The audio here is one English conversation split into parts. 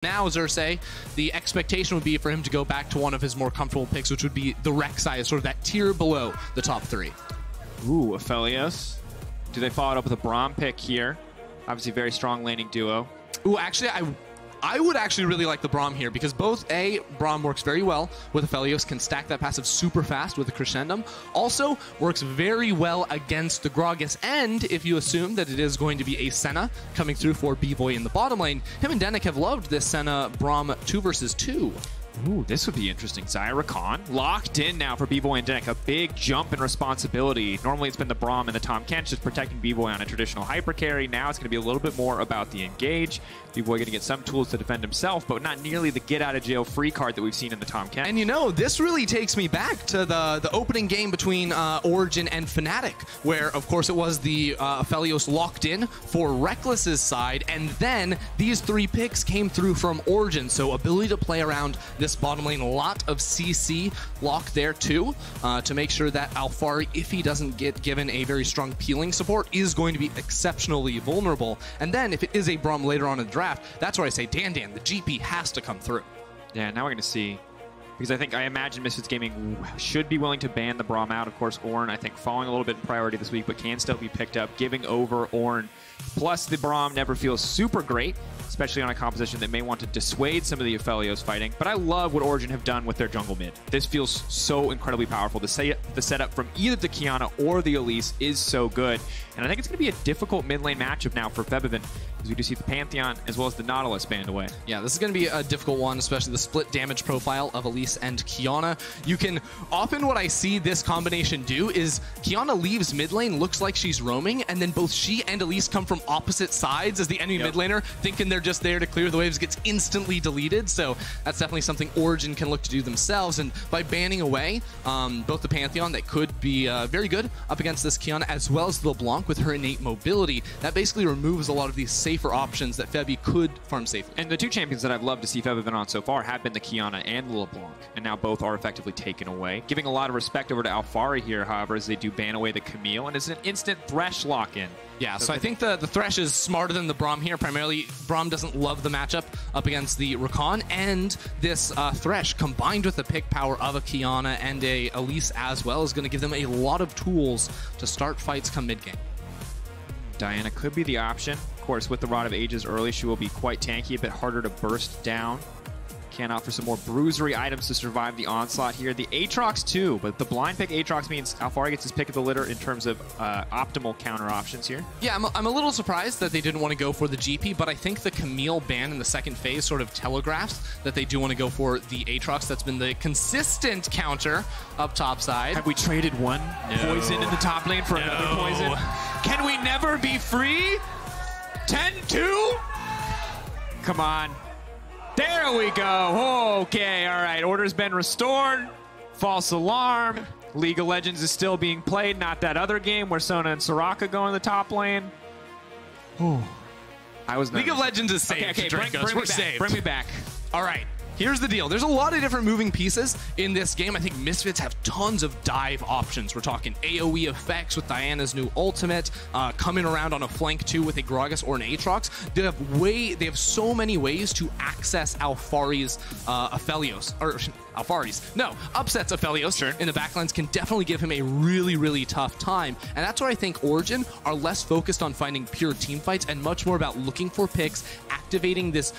Now, Xerxe, the expectation would be for him to go back to one of his more comfortable picks, which would be the Rek'Sai, sort of that tier below the top three. Ooh, Aphelios. Do they follow it up with a Braum pick here? Obviously, very strong laning duo. Ooh, actually, I would actually really like the Braum here because both, Braum works very well with Aphelios, can stack that passive super fast with a Crescendum. Also, works very well against the Gragas, and if you assume that it is going to be a Senna coming through for Bvoy in the bottom lane, him and Denyk have loved this Senna Braum 2 versus 2. Ooh, this would be interesting. Xayah Rakan locked in now for Bvoy and Denyk. A big jump in responsibility. Normally it's been the Braum and the Tahm Kench just protecting Bvoy on a traditional hyper carry. Now it's going to be a little bit more about the engage. Bvoy going to get some tools to defend himself, but not nearly the get out of jail free card that we've seen in the Tahm Kench. And you know, this really takes me back to the opening game between Origen and Fnatic, where of course it was the Aphelios locked in for Reckless's side, and then these three picks came through from Origen. So ability to play around this bottom lane, a lot of CC lock there too, to make sure that Alphari, if he doesn't get given a very strong peeling support, is going to be exceptionally vulnerable. And then if it is a Braum later on in the draft, that's where I say DanDan, the GP has to come through. Yeah, now we're going to see, because I imagine Misfits Gaming should be willing to ban the Braum out. Of course, Ornn, I think, falling a little bit in priority this week, but can still be picked up, giving over Ornn. Plus, the Braum never feels super great, especially on a composition that may want to dissuade some of the Aphelios fighting. But I love what Origen have done with their jungle mid. This feels so incredibly powerful. The setup from either the Qiyana or the Elise is so good. And I think it's going to be a difficult mid lane matchup now for Febiven, as we do see the Pantheon as well as the Nautilus banned away. Yeah, this is going to be a difficult one, especially the split damage profile of Elise and Qiyana. You can, often what I see this combination do is Qiyana leaves mid lane, looks like she's roaming, and then both she and Elise come from opposite sides as the enemy mid laner, thinking they're just there to clear the waves, gets instantly deleted. So that's definitely something Origen can look to do themselves. And by banning away both the Pantheon, that could be very good up against this Qiyana, as well as the LeBlanc with her innate mobility, that basically removes a lot of these safer options that Febi could farm safely. And the two champions that I've loved to see Febiven on so far have been the Qiyana and the LeBlanc, and now both are effectively taken away. Giving a lot of respect over to Alphari here, however, as they do ban away the Camille, and it's an instant Thresh lock-in. Yeah, so I think the Thresh is smarter than the Braum here. Primarily, Braum doesn't love the matchup up against the Rakan, and this Thresh, combined with the pick power of a Qiyana and a Elise as well, is going to give them a lot of tools to start fights come mid-game. Diana could be the option. Of course, with the Rod of Ages early, she will be quite tanky, a bit harder to burst down. Can offer some more bruisery items to survive the onslaught here. The Aatrox too, but the blind pick Aatrox means Alphari gets his pick of the litter in terms of optimal counter options here. Yeah, I'm a little surprised that they didn't want to go for the GP, but I think the Camille ban in the second phase sort of telegraphs that they do want to go for the Aatrox. That's been the consistent counter up top side. Have we traded one poison in the top lane for another poison? Can we never be free? 10-2? Come on. There we go. Okay, all right. Order's been restored. False alarm. League of Legends is still being played, not that other game where Sona and Soraka go in the top lane. Ooh. I was nervous. League of Legends is saved. Okay, Drakos. We're saved. Bring me back. All right. Here's the deal. There's a lot of different moving pieces in this game. I think Misfits have tons of dive options. We're talking AoE effects with Diana's new ultimate, coming around on a flank too with a Gragas or an Aatrox. They have so many ways to access Alphari's Aphelios, or Alphari's. No, upsets Aphelios in the backlines can definitely give him a really, really tough time. And that's where I think Origen are less focused on finding pure team fights and much more about looking for picks, activating this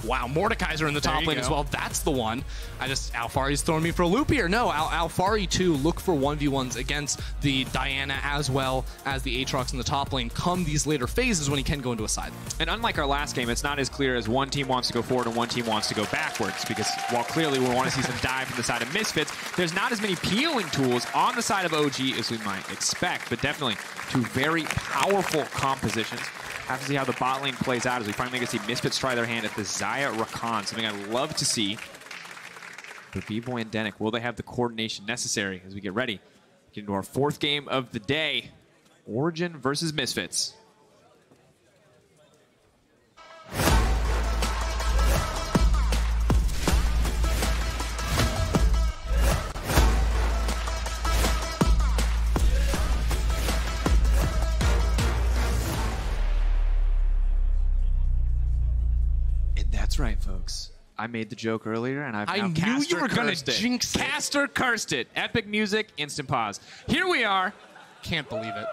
wow, Mordekaiser in the top lane as well. That's the one. Alphari's throwing me for a loop here. No, Alphari too, look for 1v1s against the Diana as well as the Aatrox in the top lane come these later phases when he can go into a side lane. And unlike our last game, it's not as clear as one team wants to go forward and one team wants to go backwards, because while clearly we want to see some dive from the side of Misfits, there's not as many peeling tools on the side of OG as we might expect, but definitely two very powerful compositions. Have to see how the bot lane plays out as we finally get to see Misfits try their hand at the Xayah Rakan, something I'd love to see. For Bvoy and Denyk, will they have the coordination necessary as we get ready? Get into our fourth game of the day. Origen versus Misfits. That's right, folks. I made the joke earlier, and I knew you were going to jinx it. Caster cursed it. Epic music, instant pause. Here we are. Can't believe it.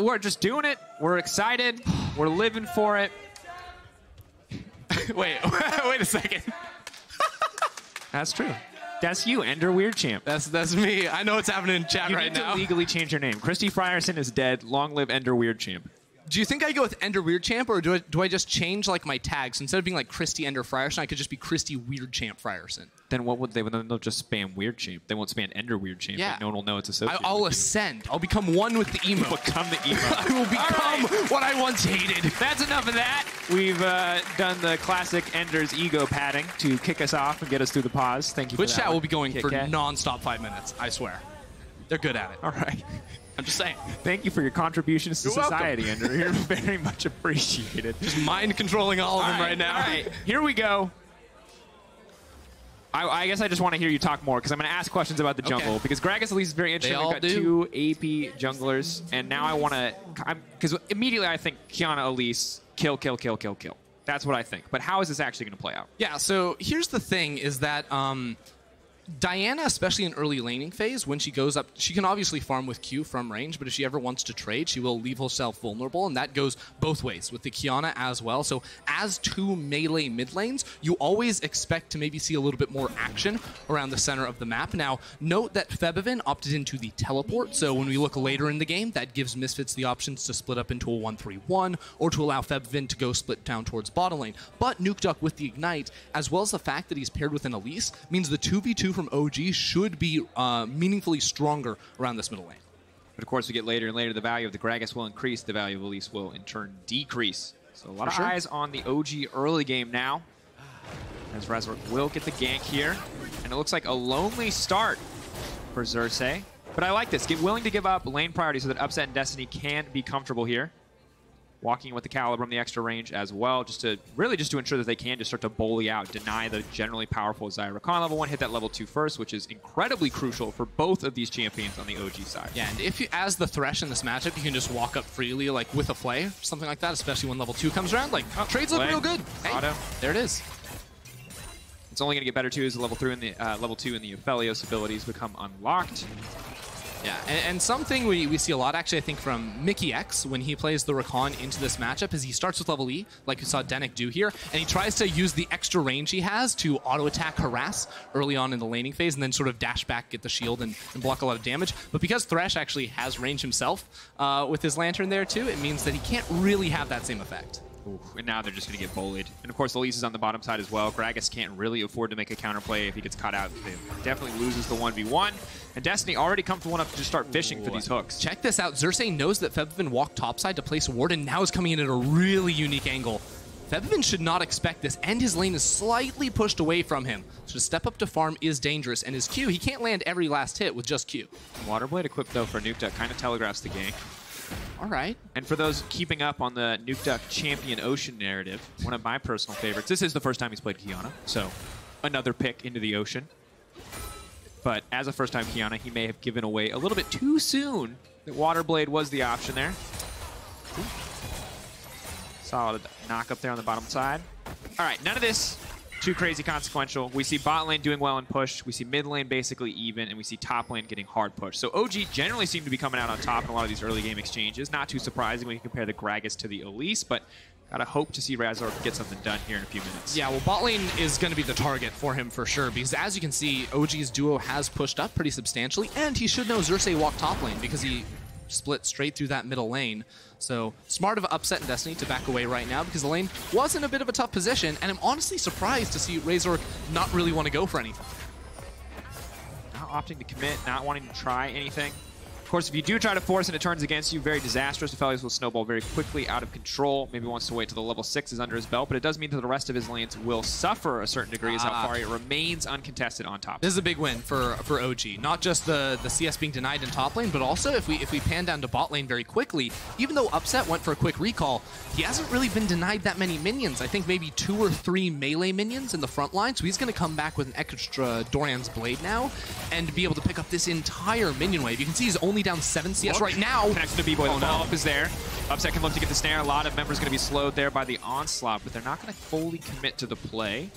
We're just doing it. We're excited. We're living for it. wait a second. That's true. That's you, Ender Weird Champ. That's me. I know what's happening in chat right now. You need to legally change your name. Christy Frierson is dead. Long live Ender Weird Champ. Do you think I go with Ender Weird Champ, or do I just change like my tags? Instead of being like Christy Ender Frierson, I could just be Christy Weird Champ Frierson. Then what would they? Then they'll just spam Weird Champ. They won't spam Ender Weird Champ. Yeah. Like no one will know it's associated. I'll ascend. I'll become one with the emo. You'll become the emo. I will become what I once hated. That's enough of that. We've done the classic Ender's ego padding to kick us off and get us through the pause. Thank you. Twitch chat will be going Kit for Kat. non-stop 5 minutes. I swear. They're good at it. All right. I'm just saying. Thank you for your contributions to society, Ender. You're very much appreciated. Just mind controlling all of them right now. All right, here we go. I guess I just want to hear you talk more because I'm going to ask questions about the jungle because Gragas Elise is very interesting. We've got two AP junglers, and now I want to because immediately I think Qiyana Elise kill. That's what I think. But how is this actually going to play out? Yeah. So here's the thing: is that Diana, especially in early laning phase, when she goes up, she can obviously farm with Q from range, but if she ever wants to trade, she will leave herself vulnerable, and that goes both ways with the Qiyana as well. So as two melee mid lanes, you always expect to maybe see a little bit more action around the center of the map. Now, note that Febiven opted into the teleport, so when we look later in the game, that gives Misfits the options to split up into a 1-3-1, or to allow Febiven to go split down towards bottom lane. But Nukeduck with the Ignite, as well as the fact that he's paired with an Elise, means the 2v2 from OG should be meaningfully stronger around this middle lane. But of course, we get later and later, the value of the Gragas will increase, the value of Elise will in turn decrease. So a lot of eyes on the OG early game now, as Razork will get the gank here. And it looks like a lonely start for Xerxe. But I like this. Get willing to give up lane priority so that Upset and Destiny can be comfortable here. Walking with the Calibrum, the extra range as well, just to ensure that they can just start to bully out, deny the generally powerful Xayah. Rakan level 1, hit that level 2 first, which is incredibly crucial for both of these champions on the OG side. Yeah, and if you, as the Thresh in this matchup, you can just walk up freely, like with a flay, something like that, especially when level 2 comes around. Like, trades look real good. Hey, there it is. It's only going to get better too as the level 2 and the Aphelios abilities become unlocked. Yeah, and something we see a lot, actually, I think, from Mickey X when he plays the Rakan into this matchup is he starts with level E, like we saw Denyk do here, and he tries to use the extra range he has to auto-attack harass early on in the laning phase, and then sort of dash back, get the shield, and block a lot of damage. But because Thresh actually has range himself with his Lantern there, too, it means that he can't really have that same effect. Ooh, and now they're just going to get bullied. And of course, Elise is on the bottom side as well. Gragas can't really afford to make a counterplay if he gets caught out. He definitely loses the 1v1. And Destiny already comfortable enough to just start fishing for these hooks. Check this out. Xerxe knows that Febiven walked topside to place a ward, and now is coming in at a really unique angle. Febiven should not expect this, and his lane is slightly pushed away from him. So to step up to farm is dangerous, and his Q, he can't land every last hit with just Q. Waterblade equipped, though, for Nukeduck kind of telegraphs the gank. All right. And for those keeping up on the Nukeduck Champion Ocean narrative, one of my personal favorites, this is the first time he's played Qiyana, so another pick into the Ocean. But as a first-time Qiyana, he may have given away a little bit too soon that Waterblade was the option there. Ooh. Solid knock up there on the bottom side. All right, none of this too crazy consequential. We see bot lane doing well in push. We see mid lane basically even, and we see top lane getting hard push. So OG generally seem to be coming out on top in a lot of these early game exchanges. Not too surprising when you compare the Gragas to the Elise, but gotta hope to see Razork get something done here in a few minutes. Yeah, well, bot lane is going to be the target for him for sure, because as you can see, OG's duo has pushed up pretty substantially, and he should know Xerxe walked top lane because he split straight through that middle lane. So smart of Upset and Destiny to back away right now because the lane was in a bit of a tough position, and I'm honestly surprised to see Razork not really want to go for anything. Not opting to commit, not wanting to try anything. Of course, if you do try to force and it turns against you, very disastrous. Aphelios will snowball very quickly out of control. Maybe wants to wait till the level 6 is under his belt, but it does mean that the rest of his lanes will suffer a certain degree as Alphari remains uncontested on top. This is a big win for OG. Not just the CS being denied in top lane, but also if we pan down to bot lane very quickly, even though Upset went for a quick recall, he hasn't really been denied that many minions. I think maybe 2 or 3 melee minions in the front line, so he's going to come back with an extra Doran's Blade now and be able to pick up this entire minion wave. You can see he's only only down 7 CS right now. Connection to Bvoy. The follow-up is there. Upset can look to get the snare. A lot of members going to be slowed there by the onslaught, but they're not going to fully commit to the play.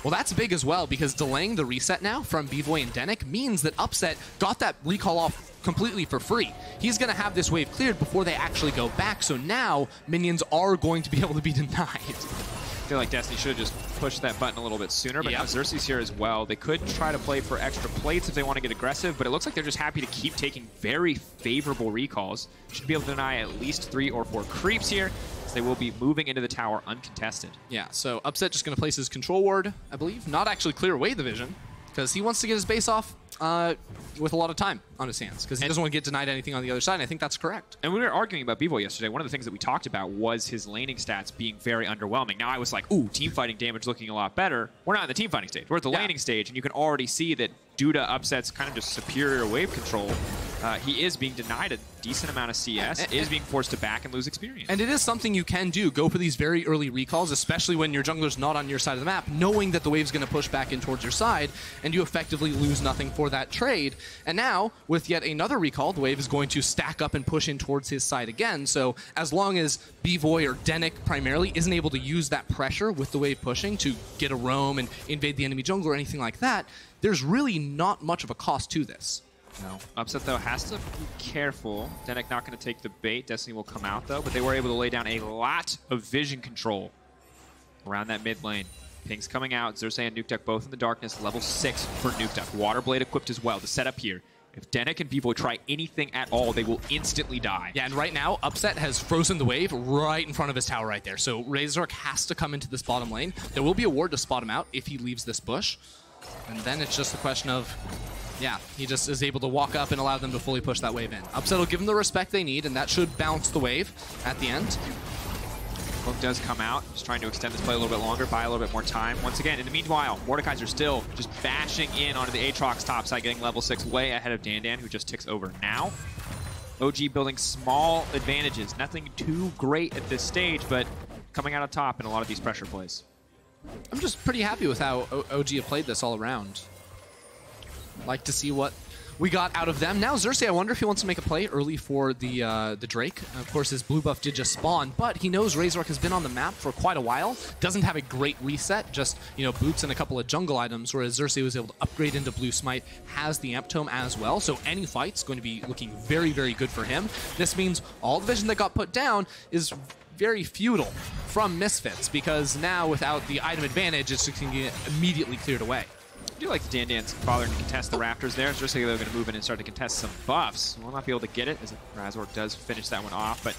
Well, that's big as well, because delaying the reset now from Bvoy and Denyk means that Upset got that recall off completely for free. He's going to have this wave cleared before they actually go back, so now minions are going to be able to be denied. I feel like Destiny should have just pushed that button a little bit sooner, but now Xerxe's here as well. They could try to play for extra plates if they want to get aggressive, but it looks like they're just happy to keep taking very favorable recalls. Should be able to deny at least 3 or 4 creeps here, as they will be moving into the tower uncontested. Yeah, so Upset just going to place his control ward, I believe. Not actually clear away the vision, because he wants to get his base off with a lot of time on his hands, because he doesn't want to get denied anything on the other side, and I think that's correct. And we were arguing about Bvoy yesterday. One of the things that we talked about was his laning stats being very underwhelming. Now I was like, ooh, team fighting damage looking a lot better. We're not in the team fighting stage. We're at the laning stage, and you can already see that due to Upset's kind of just superior wave control, he is being denied a decent amount of CS, is being forced to back and lose experience. And it is something you can do. Go for these very early recalls, especially when your jungler's not on your side of the map, knowing that the wave's going to push back in towards your side, and you effectively lose nothing for that trade. And now, with yet another recall, the wave is going to stack up and push in towards his side again. So as long as Bvoy or Denyk primarily isn't able to use that pressure with the wave pushing to get a roam and invade the enemy jungle or anything like that, there's really not much of a cost to this. No. Upset, though, has to be careful. Denyk not going to take the bait. Destiny will come out, though, but they were able to lay down a lot of vision control around that mid lane. Ping's coming out. Xerxe and Nukeduck both in the darkness. Level 6 for Nukeduck. Water Blade equipped as well. The setup here. If Denyk and Bvoy try anything at all, they will instantly die. Yeah, and right now, Upset has frozen the wave right in front of his tower right there. So Razork has to come into this bottom lane. There will be a ward to spot him out if he leaves this bush. And then it's just a question of, yeah, he just is able to walk up and allow them to fully push that wave in. Upset will give them the respect they need, and that should bounce the wave at the end. Hook does come out, just trying to extend this play a little bit longer, buy a little bit more time. Once again, in the meanwhile, Mordekaiser still just bashing in onto the Aatrox top side, getting level 6 way ahead of DanDan, who just ticks over now. OG building small advantages. Nothing too great at this stage, but coming out on top in a lot of these pressure plays. I'm just pretty happy with how OG have played this all around. Like to see what we got out of them. Now Xerxe, I wonder if he wants to make a play early for the Drake. Of course, his blue buff did just spawn, but he knows Razork has been on the map for quite a while. Doesn't have a great reset, just, you know, boots and a couple of jungle items, whereas Xerxe was able to upgrade into blue smite, has the amp tome as well, so any fight's going to be looking very, very good for him. This means all the vision that got put down is very futile from Misfits, because now without the item advantage, it's just going to get immediately cleared away. I do like the DanDan's bothering to contest the Raptors there. It's just like they're going to move in and start to contest some buffs. We'll not be able to get it, as Razork does finish that one off, but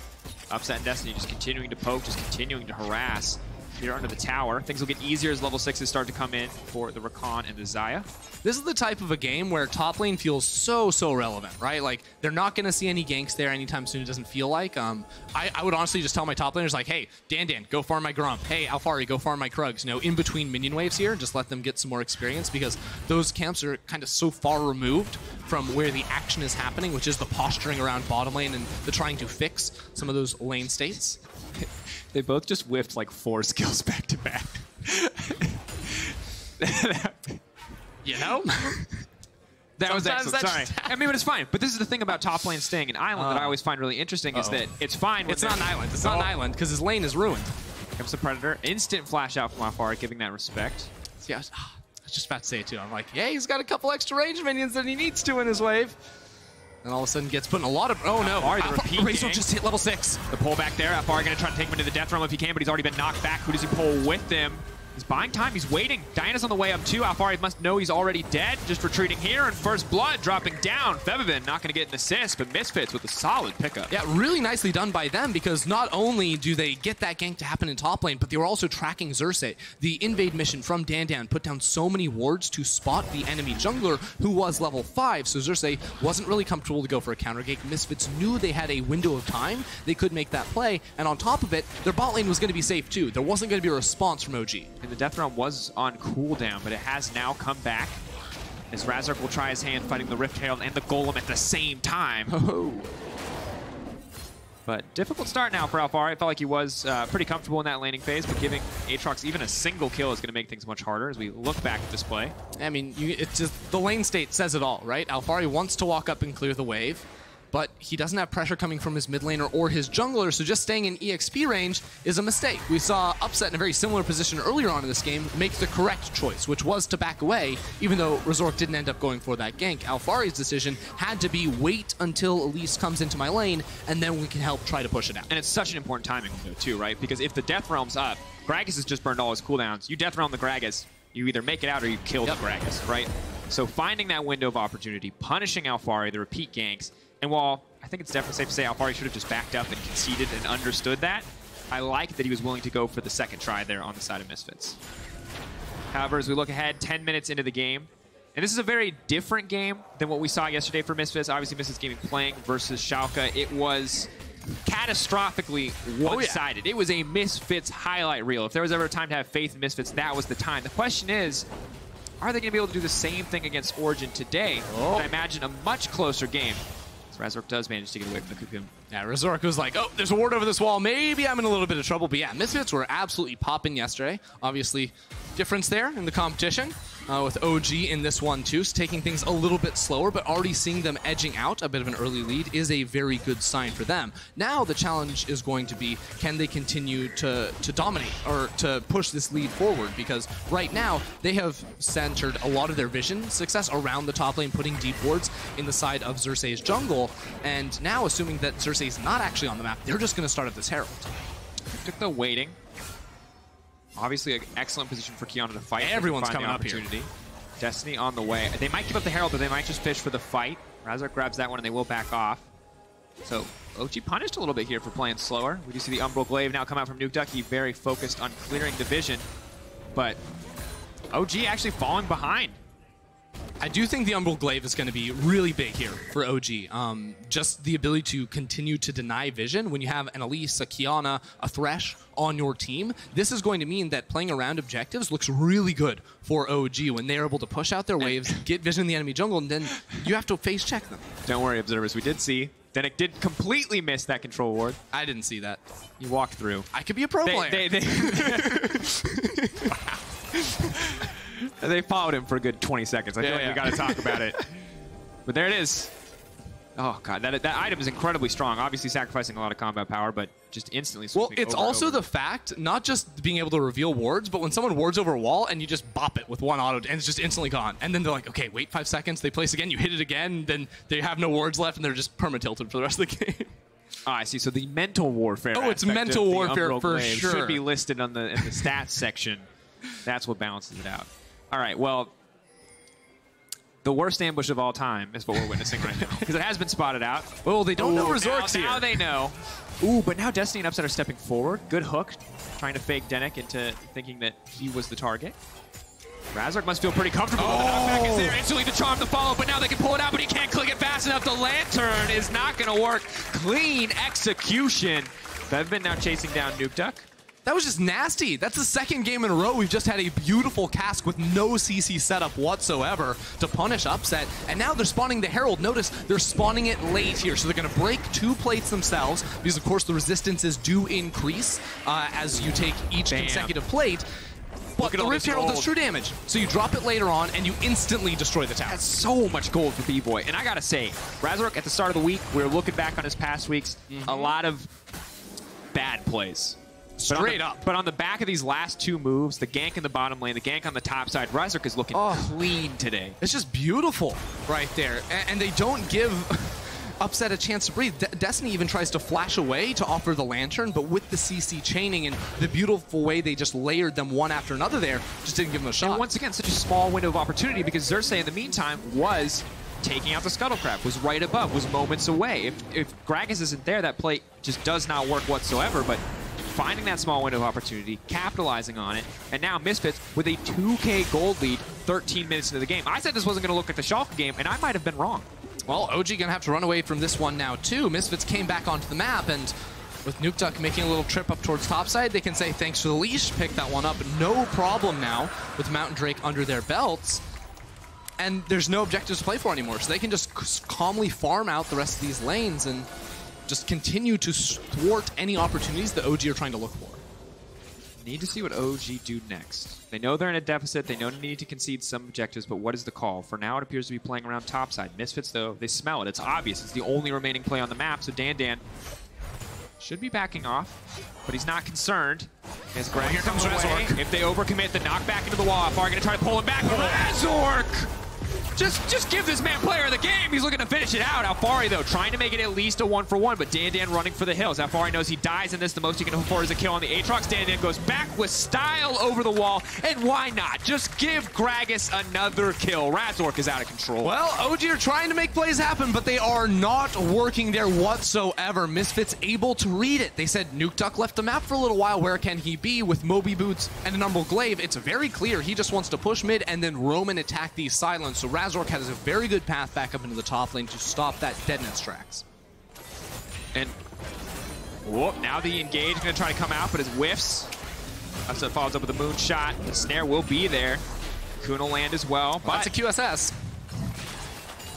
Upset and Destiny just continuing to poke, just continuing to harass here under the tower. Things will get easier as level 6s start to come in for the Rakan and the Xayah. This is the type of a game where top lane feels so relevant, right? Like, they're not going to see any ganks there anytime soon, it doesn't feel like. I would honestly just tell my top laners, like, hey, DanDan, go farm my Grump. Hey, Alphari, go farm my Krugs. You know, in between minion waves here, just let them get some more experience, because those camps are kind of so far removed from where the action is happening, which is the posturing around bottom lane and the trying to fix some of those lane states. They both just whiffed like 4 skills back to back. You know? That was excellent. Sorry. I mean, but it's fine. But this is the thing about top lane staying an island that I always find really interesting is that it's fine when it's not an island. It's not an island because his lane is ruined. Here comes the Predator. Instant flash out from Alphari, giving that respect. See, I was just about to say it too. I'm like, yeah, he's got a couple extra range minions that he needs to in his wave. And all of a sudden gets put in a lot of... Oh, no. Alphari, the repeat Razork just hit level 6. The pull back there. Alphari going to try to take him into the death realm if he can, but he's already been knocked back. Who does he pull with him? He's buying time. He's waiting. Diana's on the way up, too. Alphari must know he's already dead. Just retreating here, and First Blood dropping down. Febiven not going to get an assist, but Misfits with a solid pickup. Yeah, really nicely done by them, because not only do they get that gank to happen in top lane, but they were also tracking Xerxe. The invade mission from DanDan put down so many wards to spot the enemy jungler, who was level 5, so Xerxe wasn't really comfortable to go for a counter gank. Misfits knew they had a window of time. They could make that play, and on top of it, their bot lane was going to be safe, too. There wasn't going to be a response from OG. And the death realm was on cooldown, but it has now come back as Razork will try his hand fighting the Rift Herald and the Golem at the same time. Oh. But difficult start now for Alphari. I felt like he was pretty comfortable in that laning phase, but giving Aatrox even a single kill is going to make things much harder as we look back at this play. I mean, it's just the lane state says it all, right? Alphari wants to walk up and clear the wave. but he doesn't have pressure coming from his mid laner or his jungler, so just staying in EXP range is a mistake. We saw Upset in a very similar position earlier on in this game make the correct choice, which was to back away, even though Razork didn't end up going for that gank. Alphari's decision had to be wait until Elise comes into my lane, and then we can help try to push it out. And it's such an important timing window too, right? Because if the Death Realm's up, Gragas has just burned all his cooldowns. You Death Realm the Gragas, you either make it out or you kill the Gragas, right? So finding that window of opportunity, punishing Alphari, the repeat ganks, and while I think it's definitely safe to say Alphari should have just backed up and conceded and understood that, I like that he was willing to go for the second try there on the side of Misfits. However, as we look ahead, 10 minutes into the game, and this is a very different game than what we saw yesterday for Misfits. Obviously, Misfits Gaming playing versus Schalke. It was catastrophically one-sided. It was a Misfits highlight reel. If there was ever a time to have faith in Misfits, that was the time. The question is, are they going to be able to do the same thing against Origen today? I imagine a much closer game. So Razork does manage to get away from the cocoon. Yeah, Razork was like, oh, there's a ward over this wall. Maybe I'm in a little bit of trouble. But yeah, Misfits were absolutely popping yesterday. Obviously, difference there in the competition. With OG in this one too, so taking things a little bit slower, but already seeing them edging out a bit of an early lead is a very good sign for them. Now the challenge is going to be, can they continue to dominate or to push this lead forward? Because right now they have centered a lot of their vision success around the top lane, putting deep wards in the side of Xerxe's jungle, and now assuming that Xerxe is not actually on the map, they're just going to start at this Herald. Took the waiting. Obviously, an excellent position for Qiyana to fight. Everyone's coming up here. Destiny on the way. They might give up the Herald, but they might just fish for the fight. Razork grabs that one, and they will back off. So OG punished a little bit here for playing slower. We do see the Umbral Glaive now come out from Nukeduck. He very focused on clearing the vision, but OG actually falling behind. I do think the Umbral Glaive is going to be really big here for OG. Just the ability to continue to deny vision when you have an Elise, a Qiyana, a Thresh on your team. This is going to mean that playing around objectives looks really good for OG when they're able to push out their waves, get vision in the enemy jungle, and then you have to face check them. Don't worry, observers. We did see Denyk did completely miss that control ward. I didn't see that. You walked through. I could be a pro player. They followed him for a good 20 seconds. I feel like we got to talk about it. But there it is. Oh, God. That item is incredibly strong. Obviously sacrificing a lot of combat power, but just instantly Well, it's also the fact, not just being able to reveal wards, but when someone wards over a wall and you just bop it with one auto, and it's just instantly gone. And then they're like, okay, wait 5 seconds. They place again. You hit it again. Then they have no wards left, and they're just perma-tilted for the rest of the game. Oh, I see. So the mental warfare. Oh, it's mental warfare for sure. Should be listed on in the stats section. That's what balances it out. All right, well, the worst ambush of all time is what we're witnessing right now. Because it has been spotted out. Oh, they don't know Razork's here. Now they know. Ooh, but now Destiny and Upset are stepping forward. Good hook, trying to fake Denyk into thinking that he was the target. Razork must feel pretty comfortable. The knockback is there instantly to charm the follow, but now they can pull it out, but he can't click it fast enough. The Lantern is not going to work. Clean execution. Febiven now chasing down Nukeduck. That was just nasty. That's the second game in a row we've just had a beautiful cask with no CC setup whatsoever to punish Upset. And now they're spawning the Herald. Notice they're spawning it late here. So they're going to break 2 plates themselves because, of course, the resistances do increase as you take each consecutive plate. But the Rift Herald does true damage. So you drop it later on and you instantly destroy the tower. That's so much gold for Bvoy. And I got to say, Razork at the start of the week, we were looking back on his past weeks, a lot of bad plays. Straight up. But on the back of these last 2 moves, the gank in the bottom lane, the gank on the top side, Razork is looking clean today. It's just beautiful right there. And they don't give Upset a chance to breathe. Destiny even tries to flash away to offer the Lantern, but with the CC chaining and the beautiful way they just layered them one after another there, just didn't give them a shot. And once again, such a small window of opportunity because Xerxe in the meantime was taking out the Scuttlecraft, was right above, was moments away. If Gragas isn't there, that play just does not work whatsoever, but finding that small window of opportunity, capitalizing on it, and now Misfits with a 2K gold lead 13 minutes into the game. I said this wasn't going to look like the Schalke game, and I might have been wrong. Well, OG going to have to run away from this one now, too. Misfits came back onto the map, and with Nukeduck making a little trip up towards topside, they can say thanks for the leash, pick that one up. No problem now with Mountain Drake under their belts. And there's no objectives to play for anymore, so they can just calmly farm out the rest of these lanes and just continue to thwart any opportunities that OG are trying to look for. Need to see what OG do next. They know they're in a deficit. They know they need to concede some objectives, but what is the call? For now, it appears to be playing around topside. Misfits, though, they smell it. It's obvious. It's the only remaining play on the map, so DanDan should be backing off, but he's not concerned. As Gragas Here comes Razork. If they overcommit, the knockback into the wall. Alphari gonna try to pull him back. Razork! Just give this man player of the game. He's looking to finish it out. Alphari, though, trying to make it at least a 1-for-1, but DanDan running for the hills. Alphari knows he dies in this. The most he can hope for is a kill on the Aatrox. DanDan goes back with style over the wall, and why not? Just give Gragas another kill. Razork is out of control. Well, OG are trying to make plays happen, but they are not working there whatsoever. Misfits able to read it. They said Nukeduck left the map for a little while. Where can he be? With Moby Boots and an Umbral Glaive, it's very clear he just wants to push mid and then roam and attack these silos. So Razork has a very good path back up into the top lane to stop that deadness tracks. And whoop, now the engage going to try to come out, but his whiffs. Upset follows up with a moonshot. The snare will be there. Kun will land as well. But that's a QSS.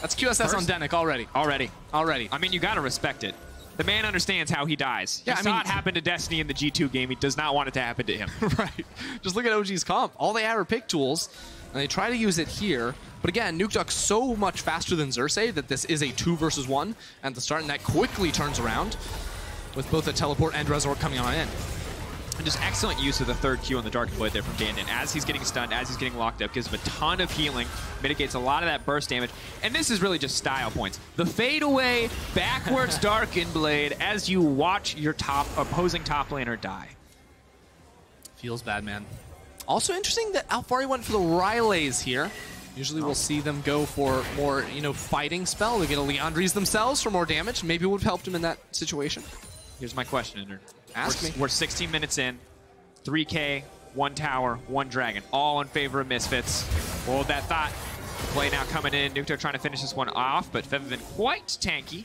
That's QSS on Denyk already. Already. I mean, you got to respect it. The man understands how he dies. Yeah, He saw it happen to Destiny in the G2 game. He does not want it to happen to him. Right. Just look at OG's comp. All they have are pick tools, and they try to use it here. But again, Nukeduck so much faster than Xerxe that this is a 2 versus 1 at the start, and that quickly turns around with both a teleport and Razork coming on in. And just excellent use of the third Q on the Dark Blade there from DanDan. As he's getting stunned, as he's getting locked up, gives him a ton of healing, mitigates a lot of that burst damage. And this is really just style points. The fade away, backwards Darkened Blade as you watch your opposing top laner die. Feels bad, man. Also interesting that Alphari went for the Rylays here. Usually we'll see them go for more, fighting spell. They get a Leandries themselves for more damage. Maybe it would have helped him in that situation. Here's my question, Ender. Ask me. We're 16 minutes in. 3K, 1 tower, 1 dragon. All in favor of Misfits. Hold that thought. Play now coming in. Nukeduck trying to finish this one off, but Febiven quite tanky.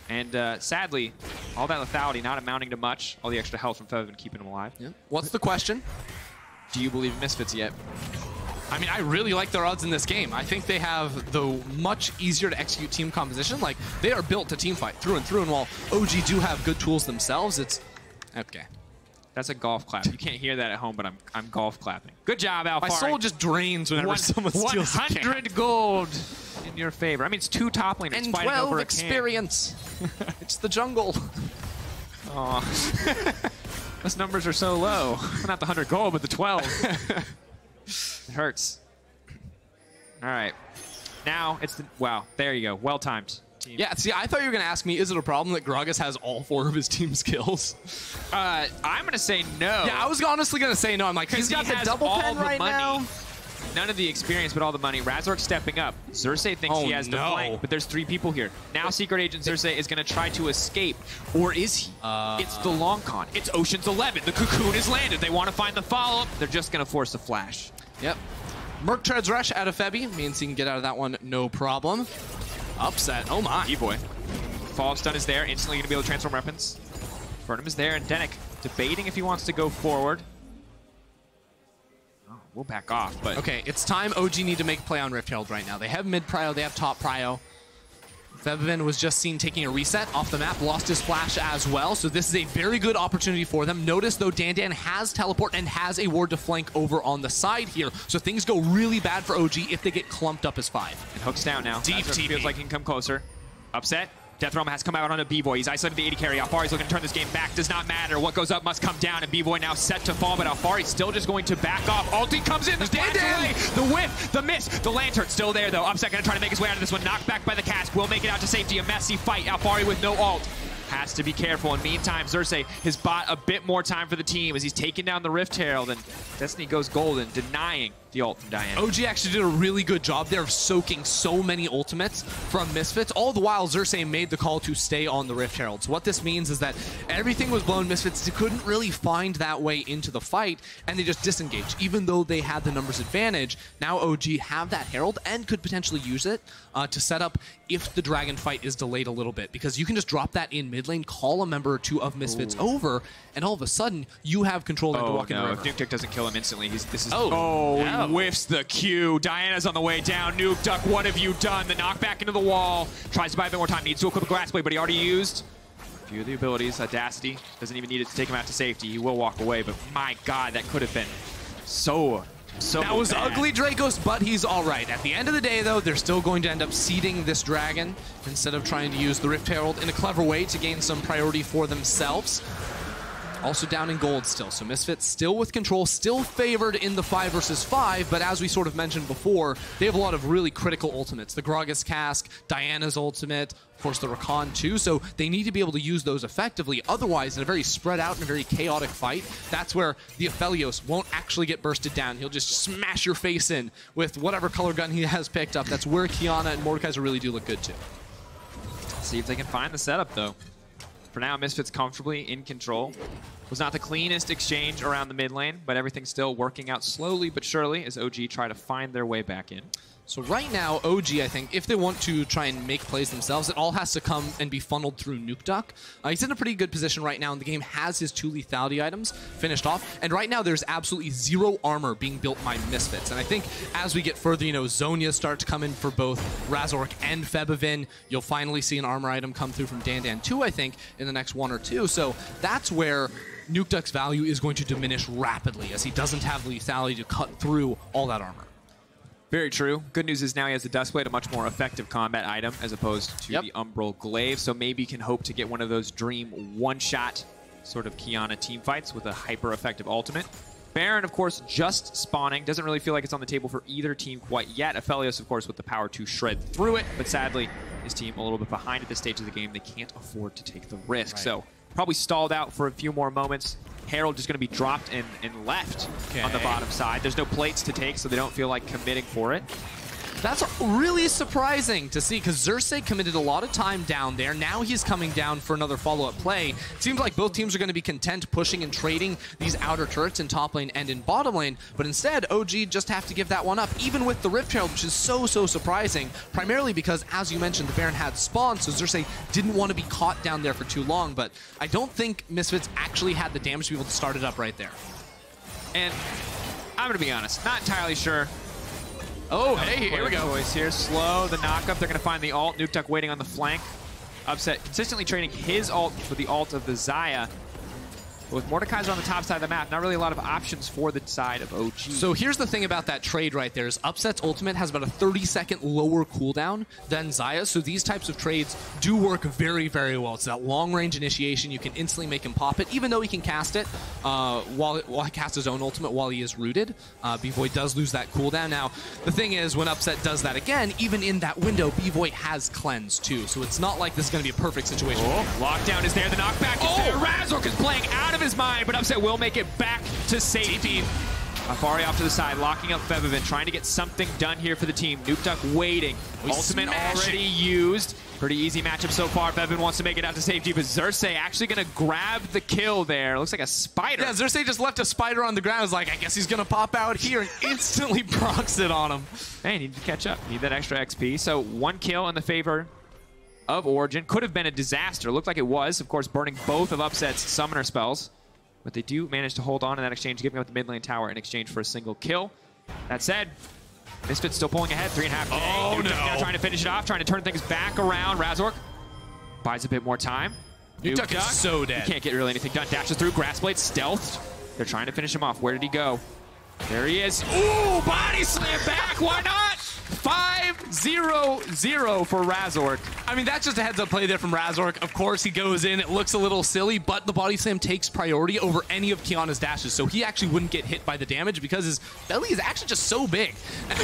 And sadly, all that lethality not amounting to much. All the extra health from Febiven keeping him alive. Yeah. What's the question? Do you believe in Misfits yet? I mean, I really like their odds in this game. I think they have the much easier to execute team composition. Like, they are built to team fight through and through, and while OG do have good tools themselves, it's... Okay. That's a golf clap. You can't hear that at home, but I'm golf clapping. Good job, Alphari. My soul just drains whenever someone steals 100 gold in your favor. I mean, it's 2 top laners and fighting 12 over experience. It's the jungle. Aw. Those numbers are so low. Not the 100 gold, but the 12. It hurts. All right. Now it's the... Wow. There you go. Well timed. Team. Yeah, see, I thought you were going to ask me, is it a problem that Gragas has all 4 of his team's kills? I'm going to say no. Yeah, I was honestly going to say no. I'm like, he's got the double pen right now. None of the experience, but all the money. Razork stepping up. Xerxe thinks he has the flank, but there's 3 people here. Now Secret Agent Xerxe is going to try to escape. Or is he? It's the long con. It's Ocean's 11. The cocoon is landed. They want to find the follow-up. They're just going to force a flash. Yep. Merc treads rush out of Febi. Means he can get out of that one, no problem. Upset. Oh my. Bvoy. Fall stun is there. Instantly going to be able to transform weapons. Burnham is there, and Denyk debating if he wants to go forward. Oh, we'll back off, but... Okay, it's time OG need to make play on Rift Herald right now. They have mid prio, they have top prio. Febiven was just seen taking a reset off the map, lost his flash as well, so this is a very good opportunity for them. Notice, though, DanDan has teleport and has a ward to flank over on the side here, so things go really bad for OG if they get clumped up as 5. And Hook's down now. Deep TP. Feels like he can come closer. Upset. Death Realm has come out on a Bvoy. He's isolated the AD carry. Alphari's looking to turn this game back. Does not matter. What goes up must come down, and Bvoy now set to fall, but Alphari's still just going to back off. Ulti comes in. The DanDan! The whiff, the miss, the lantern still there, though. Upset going to try to make his way out of this one. Knocked back by the cask. Will make it out to safety. A messy fight. Alphari with no ult. Has to be careful. In the meantime, Xerxe has bought a bit more time for the team as he's taking down the Rift Herald, and Destiny goes golden, denying the ult from Diana. OG actually did a really good job there of soaking so many ultimates from Misfits. All the while, Xerxe made the call to stay on the Rift Herald. So what this means is that everything was blown. Misfits couldn't really find that way into the fight, and they just disengaged. Even though they had the numbers advantage, now OG have that Herald and could potentially use it to set up if the Dragon fight is delayed a little bit. Because you can just drop that in mid lane, call a member or 2 of Misfits over, and all of a sudden, you have control to walk in the river. If Nukeduck doesn't kill him instantly, he yeah. whiffs the Q. Diana's on the way down. Nukeduck, what have you done? The knockback into the wall. Tries to buy a bit more time. Needs to equip a grass blade, but he already used A few of the abilities. Audacity doesn't even need it to take him out to safety. He will walk away, but my God, that could have been so that was bad. ugly, Drakos, but he's all right. At the end of the day, though, they're still going to end up seeding this dragon instead of trying to use the Rift Herald in a clever way to gain some priority for themselves. Also down in gold still, so Misfits still with control, still favored in the 5 versus 5, but as we sort of mentioned before, they have a lot of really critical ultimates. The Gragas Cask, Diana's ultimate, of course the Rakan too, so they need to be able to use those effectively. Otherwise, in a very spread out and a very chaotic fight, that's where the Aphelios won't actually get bursted down. He'll just smash your face in with whatever color gun he has picked up. That's where Qiyana and Mordekaiser really do look good too. See if they can find the setup though. For now, Misfits comfortably in control. Was not the cleanest exchange around the mid lane, but everything's still working out slowly but surely as OG try to find their way back in. So right now, OG, I think, if they want to try and make plays themselves, it all has to come and be funneled through Nukeduck. He's in a pretty good position right now, and the game has his 2 lethality items finished off. And right now, there's absolutely 0 armor being built by Misfits. And I think as we get further, Zhonya's start to come in for both Razork and Febiven. You'll finally see an armor item come through from DanDan too, I think, in the next 1 or 2. So that's where Nukeduck's value is going to diminish rapidly, as he doesn't have lethality to cut through all that armor. Very true. Good news is now he has the Dustblade, a much more effective combat item as opposed to the Umbral Glaive, so maybe he can hope to get one of those dream one-shot sort of Qiyana team fights with a hyper-effective ultimate. Baron, of course, just spawning. Doesn't really feel like it's on the table for either team quite yet. Aphelios, of course, with the power to shred through it, but sadly, his team a little bit behind at this stage of the game. They can't afford to take the risk, so probably stalled out for a few more moments. Herald just going to be dropped and left on the bottom side. There's no plates to take, so they don't feel like committing for it. That's really surprising to see, because Xerxe committed a lot of time down there. Now he's coming down for another follow-up play. It seems like both teams are going to be content pushing and trading these outer turrets in top lane and in bottom lane, but instead, OG just have to give that one up, even with the Rift Herald, which is so surprising, primarily because, as you mentioned, the Baron had spawned, so Xerxe didn't want to be caught down there for too long, but I don't think Misfits actually had the damage to be able to start it up right there. And I'm going to be honest, not entirely sure. Oh, hey, here we go. Choice here. Slow the knockup. They're going to find the ult. Nukeduck waiting on the flank. Upset consistently trading his ult for the ult of the Xayah. But with Mordekaiser on the top side of the map, not really a lot of options for the side of OG. So here's the thing about that trade right there is Upset's ultimate has about a 30-second lower cooldown than Xayah, so these types of trades do work very well. It's that long-range initiation. You can instantly make him pop it, even though he can cast it while he casts his own ultimate while he is rooted. Bvoy does lose that cooldown. Now, the thing is, when Upset does that again, even in that window, Bvoy has cleanse too, so it's not like this is going to be a perfect situation. Lockdown is there. The knockback is there. Razork is playing out of his mind, but Upset will make it back to safety. Alphari off to the side, locking up Febiven, trying to get something done here for the team. Nukeduck waiting. Ultimate already used. Pretty easy matchup so far. Febiven wants to make it out to safety, but Xerxe actually going to grab the kill there. Looks like a spider. Yeah, Xerxe just left a spider on the ground. I was like, I guess he's going to pop out here, and instantly procs it on him. Hey, need to catch up. Need that extra XP. So 1 kill in the favor of Origen. Could have been a disaster. Looked like it was. Of course, burning both of Upset's summoner spells. But they do manage to hold on in that exchange, giving up the mid lane tower in exchange for a single kill. That said, Misfits still pulling ahead, 3.5K. Oh, no. Now trying to finish it off, trying to turn things back around. Razork buys a bit more time. Nukeduck is so dead. He can't get really anything done. Dashes through, Grassblade stealthed. They're trying to finish him off. Where did he go? There he is. Ooh, body slam back. Why not? 5-0-0 for Razork. I mean, that's just a heads-up play there from Razork. Of course, he goes in. It looks a little silly, but the body slam takes priority over any of Qiyana's dashes, so he actually wouldn't get hit by the damage because his belly is actually just so big.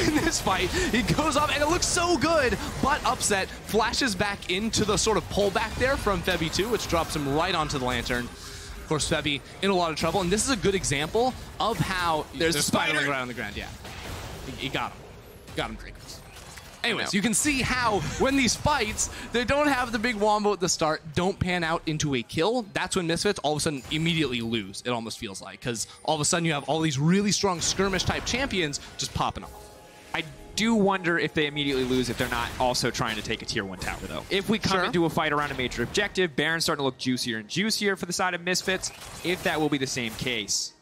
In this fight, he goes up, and it looks so good, but Upset flashes back into the sort of pullback there from Febi 2, which drops him right onto the lantern. Of course, Febi in a lot of trouble, and this is a good example of how there's a spider right on the ground. Yeah, he got him. Got him, Drakos. Anyways, you can see how when these fights, they don't have the big wombo at the start, don't pan out into a kill. That's when Misfits all of a sudden immediately lose, it almost feels like, because all of a sudden you have all these really strong skirmish-type champions just popping off. I do wonder if they immediately lose if they're not also trying to take a tier 1 tower, though. If we come into a fight around a major objective, Baron's starting to look juicier and juicier for the side of Misfits, if that will be the same case.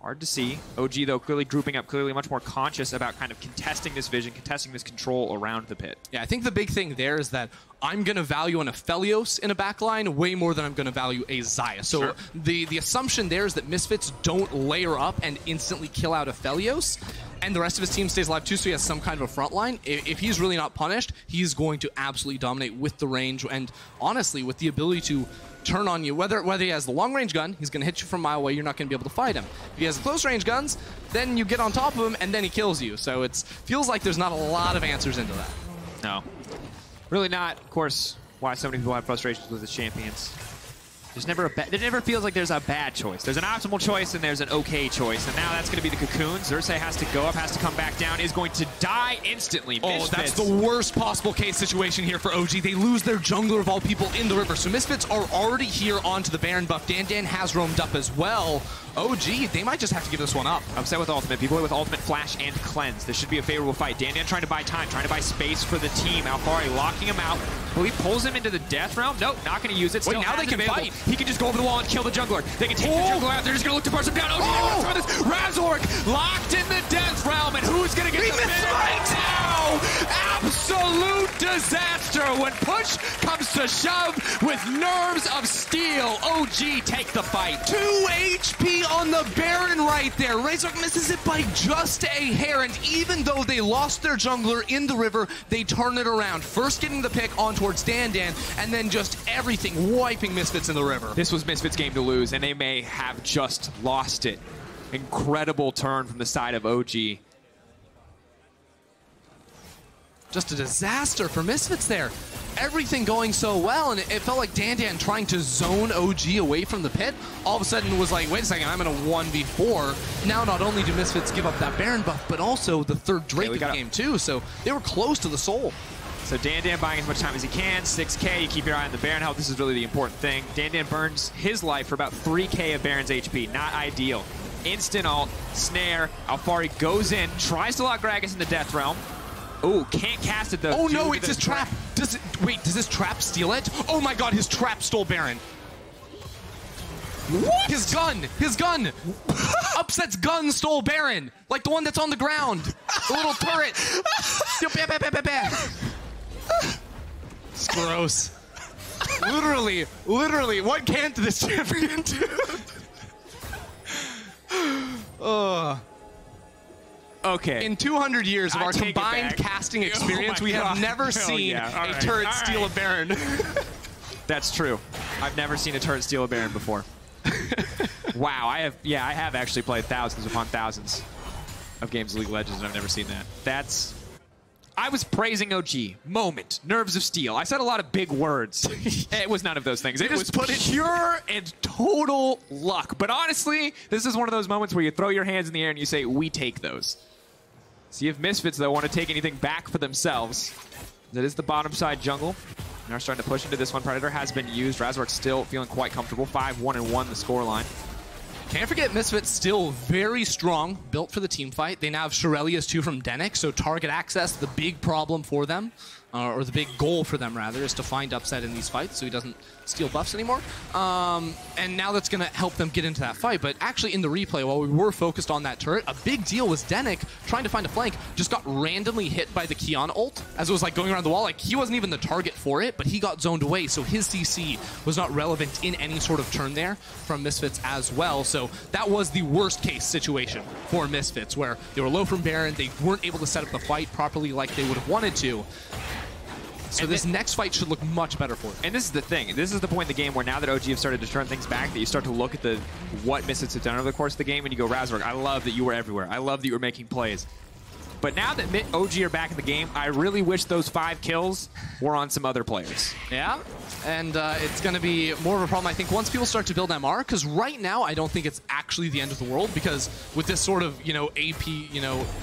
Hard to see. OG, though, clearly grouping up, clearly much more conscious about kind of contesting this vision, contesting this control around the pit. Yeah, I think the big thing there is that I'm going to value an Aphelios in a backline way more than I'm going to value a Xayah. So Sure. the assumption there is that Misfits don't layer up and instantly kill out Aphelios, and the rest of his team stays alive too, so he has some kind of a front line. If he's really not punished, he's going to absolutely dominate with the range, and honestly, with the ability to turn on you. Whether he has the long-range gun, he's going to hit you from a mile away, you're not going to be able to fight him. If he has close-range guns, then you get on top of him, and then he kills you. So it feels like there's not a lot of answers into that. No. Really not. Of course, why so many people have frustrations with the champions. There's never there never feels like there's a bad choice. There's an optimal choice and there's an okay choice. And now that's going to be the cocoon. Xerxe has to go up, has to come back down, is going to die instantly. Oh, Misfits. that's the worst possible case situation here for OG. They lose their jungler of all people in the river. So Misfits are already here onto the Baron buff. DanDan has roamed up as well. OG, they might just have to give this one up. Upset with ultimate. Bvoy with ultimate flash and cleanse. This should be a favorable fight. DanDan trying to buy time, trying to buy space for the team. Alphari locking him out. Will he pulls him into the death realm? Nope, not going to use it. Wait, now they can available. fight. He can just go over the wall and kill the jungler. They can take the jungler out. They're just going to look to burst him down. OG, this. Razork locked in the death realm, and who's going to get the finish right now? Absolute disaster when push comes to shove with nerves of steel. OG take the fight. 2 HP on the Baron right there. Razork misses it by just a hair, and even though they lost their jungler in the river, they turn it around. First getting the pick on towards DanDan, and then just everything wiping Misfits in the river. This was Misfits' game to lose, and they may have just lost it. Incredible turn from the side of OG. Just a disaster for Misfits there. Everything going so well, and it felt like DanDan trying to zone OG away from the pit, all of a sudden was like, wait a second, I'm in a 1v4. Now not only do Misfits give up that Baron buff, but also the third Drake of the game too, so they were close to the soul. So DanDan buying as much time as he can, 6k, you keep your eye on the Baron health, this is really the important thing. DanDan burns his life for about 3k of Baron's HP, not ideal. Instant ult, snare, Alphari goes in, tries to lock Gragas in the death realm. Oh, can't cast it though. Oh no, it's his trap. Does his trap steal it? Oh my god, his trap stole Baron. What? His gun. Upset's gun stole Baron. Like the one that's on the ground. The little turret. It's gross. Literally, what can't this champion do? Okay. In 200 years of our combined casting experience, we have never seen a turret steal a Baron. That's true. I've never seen a turret steal a Baron before. Wow, I have actually played thousands upon thousands of games of League of Legends, and I've never seen that. I was praising OG. Moment. Nerves of steel. I said a lot of big words. It was none of those things. It was pure and total luck. But honestly, this is one of those moments where you throw your hands in the air and you say, we take those. See if Misfits, though, want to take anything back for themselves. That is the bottom side jungle. Now starting to push into this one. Predator has been used. Razork still feeling quite comfortable. 5-1-1 the scoreline. Can't forget Misfits still very strong, built for the team fight. They now have Xerxe too from Denyk, so target access, the big problem for them, or the big goal for them rather, is to find Upset in these fights so he doesn't steal buffs anymore. And now that's going to help them get into that fight. But actually in the replay, while we were focused on that turret, a big deal was Denyk trying to find a flank, just got randomly hit by the Qiyana ult as it was like going around the wall. Like he wasn't even the target for it, but he got zoned away, so his CC was not relevant in any sort of turn there from Misfits as well. So that was the worst case situation for Misfits, where they were low from Baron, they weren't able to set up the fight properly like they would have wanted to. So this next fight should look much better for them. And this is the thing. This is the point in the game where now that OG have started to turn things back, that you start to look at what Misfits have done over the course of the game, and you go, Razork, I love that you were everywhere. I love that you were making plays. But now that OG are back in the game, I really wish those 5 kills were on some other players. Yeah, and it's going to be more of a problem, I think, once people start to build MR, because right now I don't think it's actually the end of the world, because with this sort of, AP,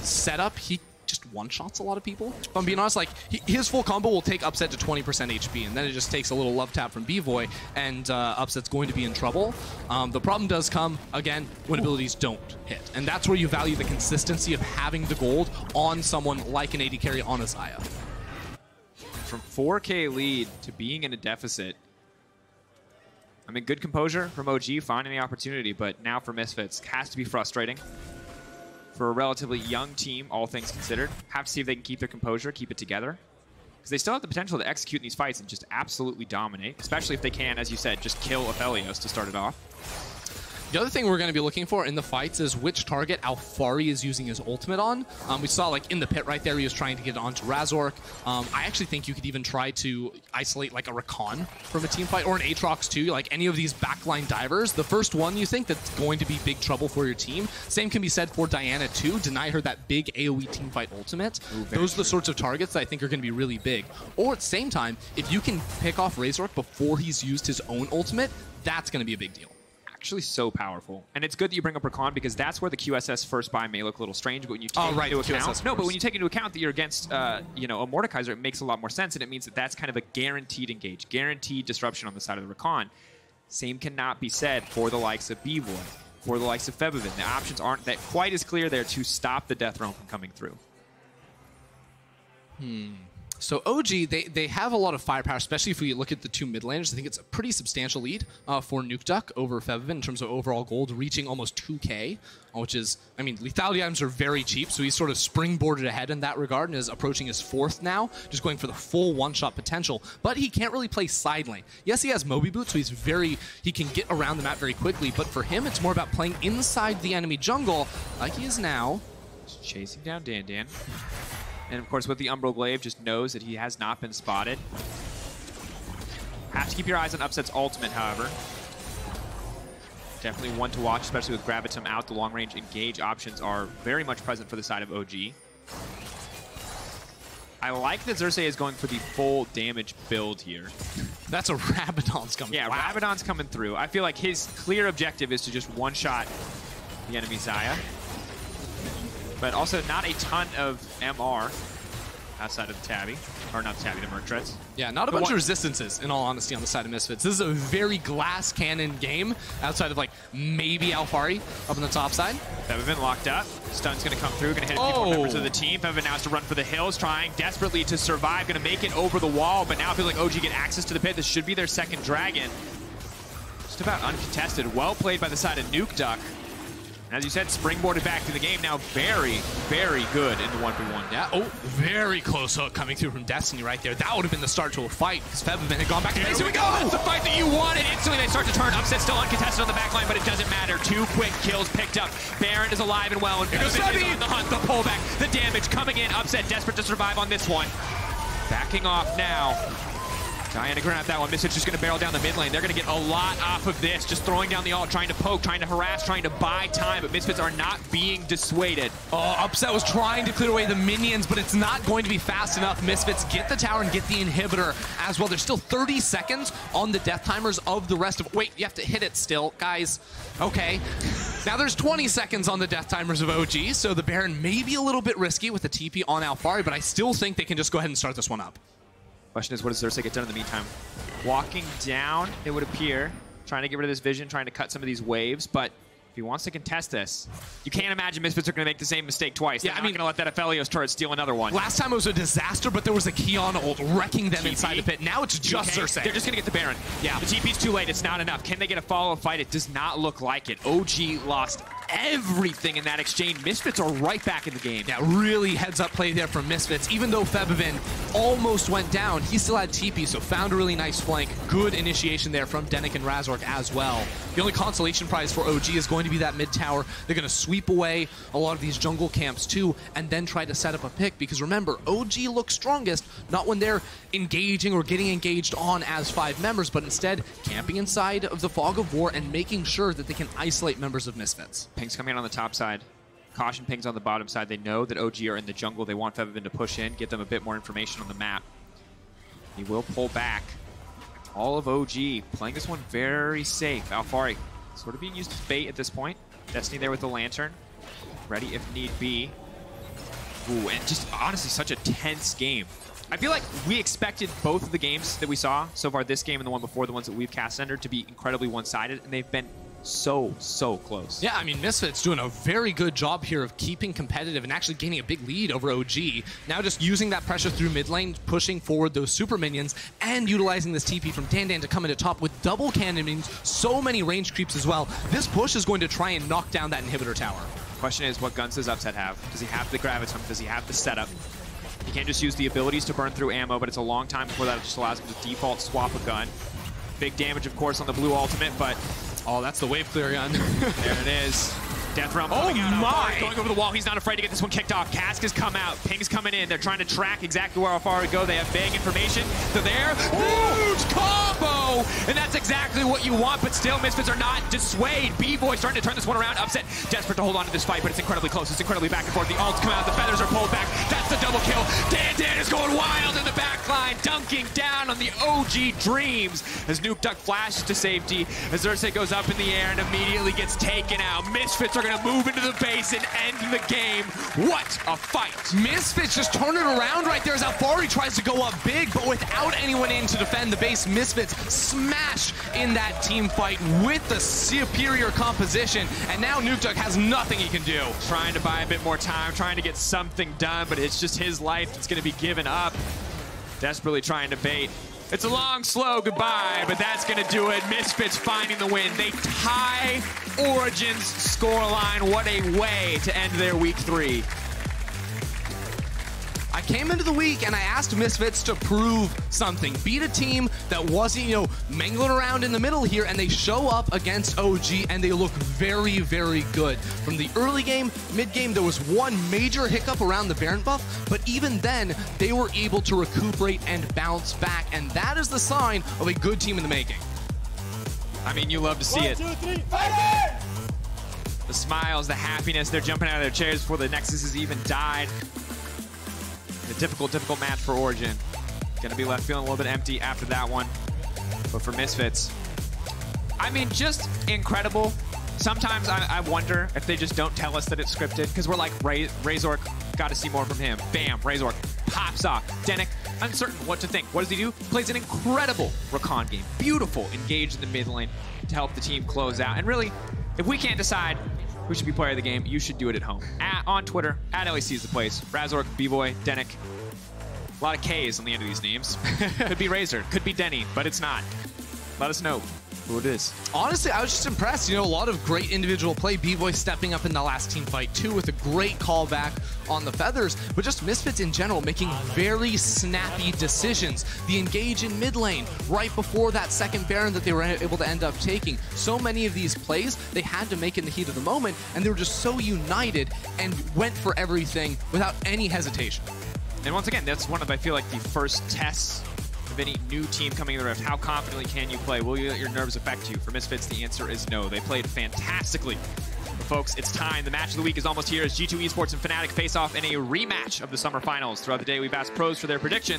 setup, he just one-shots a lot of people. If I'm being honest, like, his full combo will take Upset to 20% HP, and then it just takes a little love tap from Bvoy, and Upset's going to be in trouble. The problem does come, again, when abilities don't hit. And that's where you value the consistency of having the gold on someone like an AD carry on a Xayah. From 4K lead to being in a deficit, I mean, good composure from OG, finding the opportunity, but now for Misfits, has to be frustrating. For a relatively young team, all things considered, have to see if they can keep their composure, keep it together. Because they still have the potential to execute in these fights and just absolutely dominate, especially if they can, as you said, just kill Aphelios to start it off. The other thing we're going to be looking for in the fights is which target Alphari is using his ultimate on. We saw like in the pit right there, he was trying to get onto Razork. I actually think you could even try to isolate like a Rakan from a team fight or an Aatrox too, like any of these backline divers. The first one you think that's going to be big trouble for your team. Same can be said for Diana too. Deny her that big AoE team fight ultimate. Those are the sorts of targets that I think are going to be really big. Or at the same time, if you can pick off Razork before he's used his own ultimate, that's going to be a big deal. Actually so powerful. And it's good that you bring up Rakan because that's where the QSS first buy may look a little strange, but when you take into account but when you take into account that you're against you know, a Mordekaiser, it makes a lot more sense, and it means that that's kind of a guaranteed engage, guaranteed disruption on the side of the Rakan. Same cannot be said for the likes of Bvoy, for the likes of Febiven. The options aren't that quite as clear there to stop the Death Realm from coming through. So OG, they have a lot of firepower, especially if we look at the two mid laners. I think it's a pretty substantial lead for Nukeduck over Febiven in terms of overall gold, reaching almost 2K, which is, I mean, lethality items are very cheap, so he's sort of springboarded ahead in that regard and is approaching his 4th now, just going for the full one-shot potential. But he can't really play side lane. Yes, he has Moby Boots, so he can get around the map very quickly, but for him, it's more about playing inside the enemy jungle, like he is now. Just chasing down DanDan. And of course, with the Umbral Glaive, just knows that he has not been spotted. Have to keep your eyes on Upset's ultimate, however. Definitely one to watch, especially with Gravitum out. The long-range engage options are very much present for the side of OG. I like that Xerxe is going for the full damage build here. That's a Rabadon's coming through. Yeah, wow. Rabadon's coming through. I feel like his clear objective is to just one-shot the enemy Xayah. But also not a ton of MR outside of the Tabby. Or not the Tabby, the Merc Treads. Yeah, not a bunch of resistances, in all honesty, on the side of Misfits. This is a very glass cannon game outside of, like, maybe Alphari up on the top side. Febiven locked up. Stun's going to come through. Going to hit a few more members of the team. Febiven now has to run for the hills, trying desperately to survive. Going to make it over the wall, but now it feels like OG get access to the pit. This should be their second dragon. Just about uncontested. Well played by the side of Nukeduck. As you said, springboarded back to the game. Now very, very good in the 1v1. Yeah, very close hook coming through from Destiny right there. That would have been the start to a fight because Febiven had gone back to base. Here we go! That's the fight that you wanted. Instantly they start to turn. Upset still uncontested on the backline, but it doesn't matter. 2 quick kills picked up. Baron is alive and well, and Febiven is on the hunt. The pullback, the damage coming in. Upset desperate to survive on this one. Backing off now. Qiyana to grab that one. Misfits just going to barrel down the mid lane. They're going to get a lot off of this. Just throwing down the ult, trying to poke, trying to harass, trying to buy time. But Misfits are not being dissuaded. Upset was trying to clear away the minions, but it's not going to be fast enough. Misfits get the tower and get the inhibitor as well. There's still 30 seconds on the death timers of the rest of... Wait, you have to hit it still, guys. Okay. Now there's 20 seconds on the death timers of OG, so the Baron may be a little bit risky with the TP on Alphari, but I still think they can just go ahead and start this one up. Question is, what does Xerxe get done in the meantime? Walking down, it would appear, trying to get rid of this vision, trying to cut some of these waves, but if he wants to contest this, you can't imagine Misfits are going to make the same mistake twice. Yeah, I mean, going to let that Aphelios turret steal another one. Last time it was a disaster, but there was a Qiyana ult wrecking them inside the pit. Now it's just Xerxe. They're just going to get the Baron. Yeah. The TP's too late. It's not enough. Can they get a follow-up fight? It does not look like it. OG lost everything in that exchange. Misfits are right back in the game. Yeah, really heads-up play there from Misfits. Even though Febiven almost went down, he still had TP, so found a really nice flank. Good initiation there from Denyk and Razork as well. The only consolation prize for OG is going to be that mid tower. They're going to sweep away a lot of these jungle camps too, and then try to set up a pick, because remember, OG looks strongest not when they're engaging or getting engaged on as 5 members, but instead camping inside of the fog of war and making sure that they can isolate members of Misfits. Pings coming in on the top side. Caution pings on the bottom side. They know that OG are in the jungle. They want Febiven to push in, give them a bit more information on the map. He will pull back. All of OG playing this one very safe. Alphari sort of being used as bait at this point. Destiny there with the lantern. Ready if need be. Ooh, and just honestly such a tense game. I feel like we expected both of the games that we saw so far, this game and the one before, the ones that we've cast centered, to be incredibly one-sided, and they've been so close. Yeah, I mean, Misfits doing a very good job here of keeping competitive and actually gaining a big lead over OG. Now just using that pressure through mid lane, pushing forward those super minions, and utilizing this TP from DanDan to come into top with double cannon means so many range creeps as well. This push is going to try and knock down that inhibitor tower. Question is, what guns does Upset have? Does he have the graviton? Does he have the setup? He can't just use the abilities to burn through ammo, but it's a long time before that just allows him to default swap a gun. Big damage, of course, on the blue ultimate, but... Oh, that's the wave clear gun. There it is. Death Realm coming out. Alphari going over the wall. He's not afraid to get this one kicked off. Cask has come out. Ping's coming in. They're trying to track exactly where Alphari would go. They have vague information. They're there. Huge combo! And that's exactly what you want, but still Misfits are not dissuade. Bvoy starting to turn this one around. Upset desperate to hold on to this fight, but it's incredibly close. It's incredibly back and forth. The ults come out. The feathers are pulled back. That's the double kill. DanDan is going wild in the back line, dunking down on the OG Dreams as Nukeduck flashes to safety. As Xerxe goes up in the air and immediately gets taken out. Misfits are going to move into the base and end the game. What a fight. Misfits just turn it around right there as Alphari tries to go up big, but without anyone in to defend the base, Misfits smash in that team fight with the superior composition, and now Nukeduck has nothing he can do. Trying to buy a bit more time, trying to get something done, but it's just his life that's going to be given up. Desperately trying to bait. It's a long, slow goodbye, but that's going to do it. Misfits finding the win. They tie Origen's scoreline. What a way to end their week 3. I came into the week and I asked Misfits to prove something. Beat a team that wasn't, mangling around in the middle here, and they show up against OG and they look very, very good. From the early game, mid game, there was one major hiccup around the Baron buff, but even then, they were able to recuperate and bounce back, and that is the sign of a good team in the making. I mean, you love to see 1, it. 2, 3, fight it! The smiles, the happiness, they're jumping out of their chairs before the Nexus has even died. A difficult match for Origen. Gonna be left feeling a little bit empty after that one. But for Misfits, I mean, just incredible. Sometimes I wonder if they just don't tell us that it's scripted, because we're like, Razork, got to see more from him. Bam, Razork pops off. Denyk, uncertain what to think. What does he do? Plays an incredible Rakan game. Beautiful, engaged in the mid lane to help the team close out. And really, if we can't decide who should be player of the game, you should do it at home. On Twitter, @LEC is the place. Razork, Bvoy, Denyk. A lot of K's on the end of these names. Could be Razor, could be Denny, but it's not. Let us know who it is. Honestly, I was just impressed. A lot of great individual play. Bvoy stepping up in the last team fight too with a great callback on the feathers, but just Misfits in general making very snappy decisions. The engage in mid lane right before that second Baron that they were able to end up taking. So many of these plays they had to make in the heat of the moment, and they were just so united and went for everything without any hesitation. And once again, that's one of, I feel like, the first tests of any new team coming in the Rift. How confidently can you play? Will you let your nerves affect you? For Misfits, the answer is no. They played fantastically. But folks, it's time. The match of the week is almost here as G2 eSports and Fnatic face off in a rematch of the summer finals. Throughout the day, we've asked pros for their predictions.